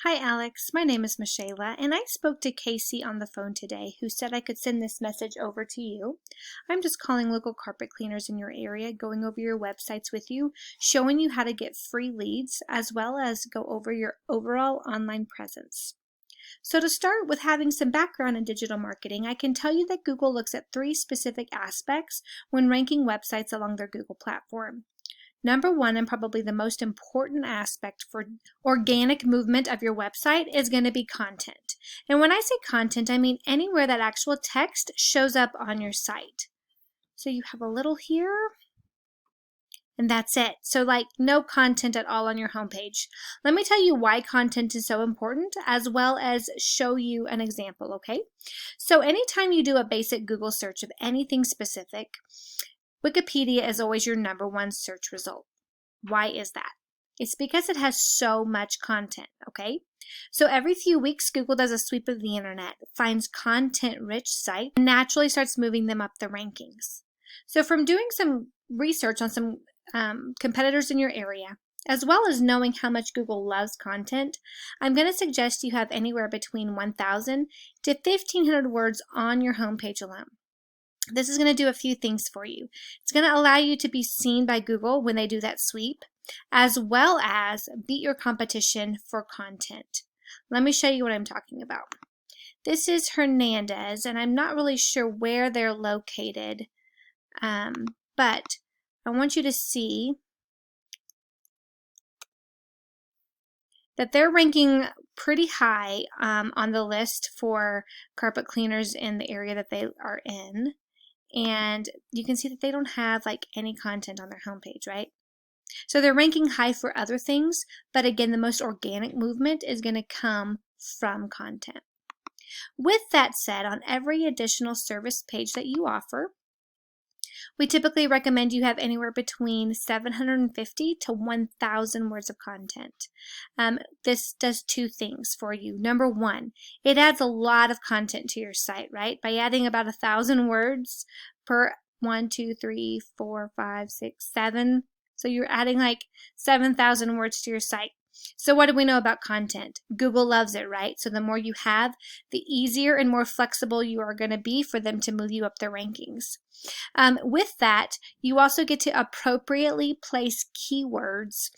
Hi Alex, my name is Michaela, and I spoke to Casey on the phone today who said I could send this message over to you. I'm just calling local carpet cleaners in your area, going over your websites with you, showing you how to get free leads, as well as go over your overall online presence. So to start with having some background in digital marketing, I can tell you that Google looks at three specific aspects when ranking websites along their Google platform. Number one, and probably the most important aspect for organic movement of your website, is going to be content. And when I say content, I mean anywhere that actual text shows up on your site. So you have a little here, and that's it. So like no content at all on your homepage. Let me tell you why content is so important, as well as show you an example, okay? So anytime you do a basic Google search of anything specific, Wikipedia is always your number one search result. Why is that? It's because it has so much content, okay? So every few weeks, Google does a sweep of the internet, finds content-rich sites, and naturally starts moving them up the rankings. So from doing some research on some competitors in your area, as well as knowing how much Google loves content, I'm going to suggest you have anywhere between 1,000 to 1,500 words on your homepage alone. This is going to do a few things for you. It's going to allow you to be seen by Google when they do that sweep, as well as beat your competition for content. Let me show you what I'm talking about. This is Hernandez, and I'm not really sure where they're located, but I want you to see that they're ranking pretty high on the list for carpet cleaners in the area that they are in. And you can see that they don't have like any content on their homepage, right? So they're ranking high for other things, but again, the most organic movement is going to come from content. With that said, on every additional service page that you offer, we typically recommend you have anywhere between 750 to 1,000 words of content. This does two things for you. Number one, it adds a lot of content to your site, right? By adding about 1,000 words per 1, 2, 3, 4, 5, 6, 7. So you're adding like 7,000 words to your site. So what do we know about content? Google loves it, right? So the more you have, the easier and more flexible you are going to be for them to move you up the rankings. With that, you also get to appropriately place keywords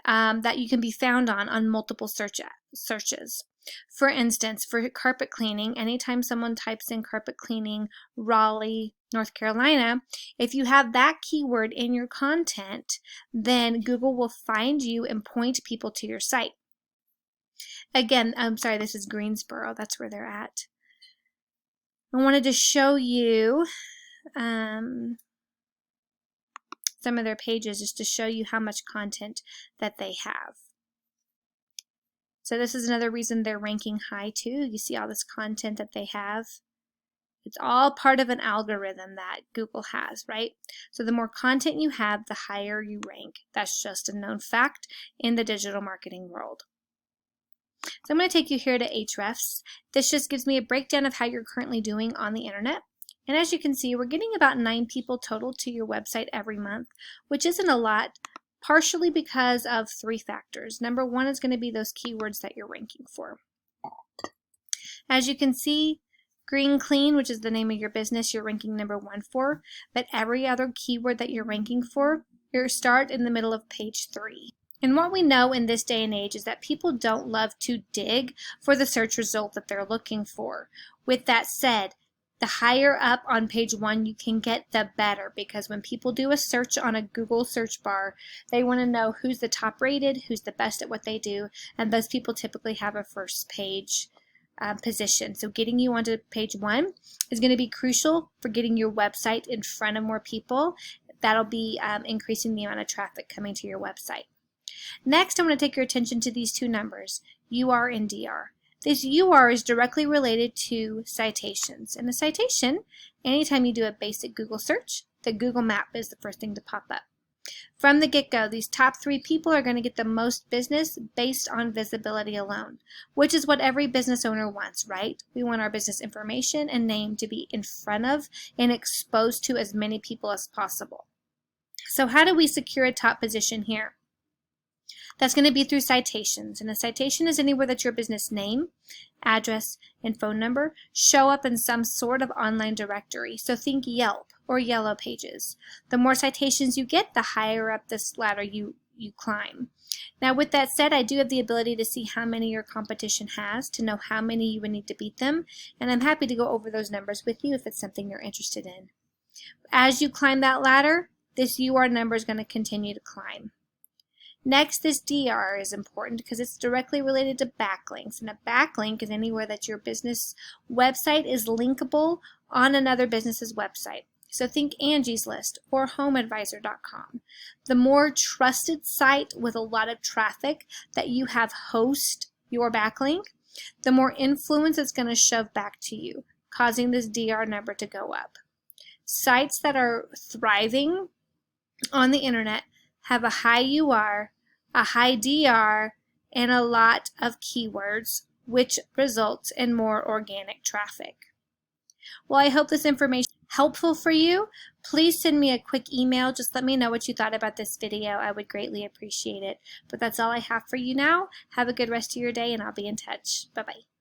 that you can be found on multiple searches. For instance, for carpet cleaning, anytime someone types in carpet cleaning Raleigh, North Carolina, if you have that keyword in your content, then Google will find you and point people to your site. Again, I'm sorry, this is Greensboro. That's where they're at. I wanted to show you some of their pages just to show you how much content that they have. So this is another reason they're ranking high too. You see all this content that they have. It's all part of an algorithm that Google has, right? So the more content you have, the higher you rank. That's just a known fact in the digital marketing world. So I'm going to take you here to Ahrefs. This just gives me a breakdown of how you're currently doing on the internet. And as you can see, we're getting about 9 people total to your website every month, which isn't a lot, partially because of 3 factors. Number one is going to be those keywords that you're ranking for. As you can see, Green Clean, which is the name of your business, you're ranking number 1 for, but every other keyword that you're ranking for, you start in the middle of page 3. And what we know in this day and age is that people don't love to dig for the search result that they're looking for. With that said, the higher up on page 1 you can get, the better, because when people do a search on a Google search bar, they want to know who's the top rated, who's the best at what they do, and those people typically have a first page position. So getting you onto page 1 is going to be crucial for getting your website in front of more people. That'll be increasing the amount of traffic coming to your website. Next, I want to take your attention to these 2 numbers, UR and DR. This UR is directly related to citations. In a citation, anytime you do a basic Google search, the Google map is the first thing to pop up. From the get-go, these top 3 people are going to get the most business based on visibility alone, which is what every business owner wants, right? We want our business information and name to be in front of and exposed to as many people as possible. So how do we secure a top position here? That's going to be through citations, and a citation is anywhere that your business name, address, and phone number show up in some sort of online directory. So think Yelp or Yellow Pages. The more citations you get, the higher up this ladder you climb. Now with that said, I do have the ability to see how many your competition has, to know how many you would need to beat them, and I'm happy to go over those numbers with you if it's something you're interested in. As you climb that ladder, this UR number is going to continue to climb. Next, this DR is important because it's directly related to backlinks, and a backlink is anywhere that your business website is linkable on another business's website. So think Angie's List or HomeAdvisor.com. The more trusted site with a lot of traffic that you have host your backlink, the more influence it's going to shove back to you, causing this DR number to go up. Sites that are thriving on the internet have a high UR, a high DR, and a lot of keywords, which results in more organic traffic. Well, I hope this information is helpful for you. Please send me a quick email. Just let me know what you thought about this video. I would greatly appreciate it. But that's all I have for you now. Have a good rest of your day, and I'll be in touch. Bye-bye.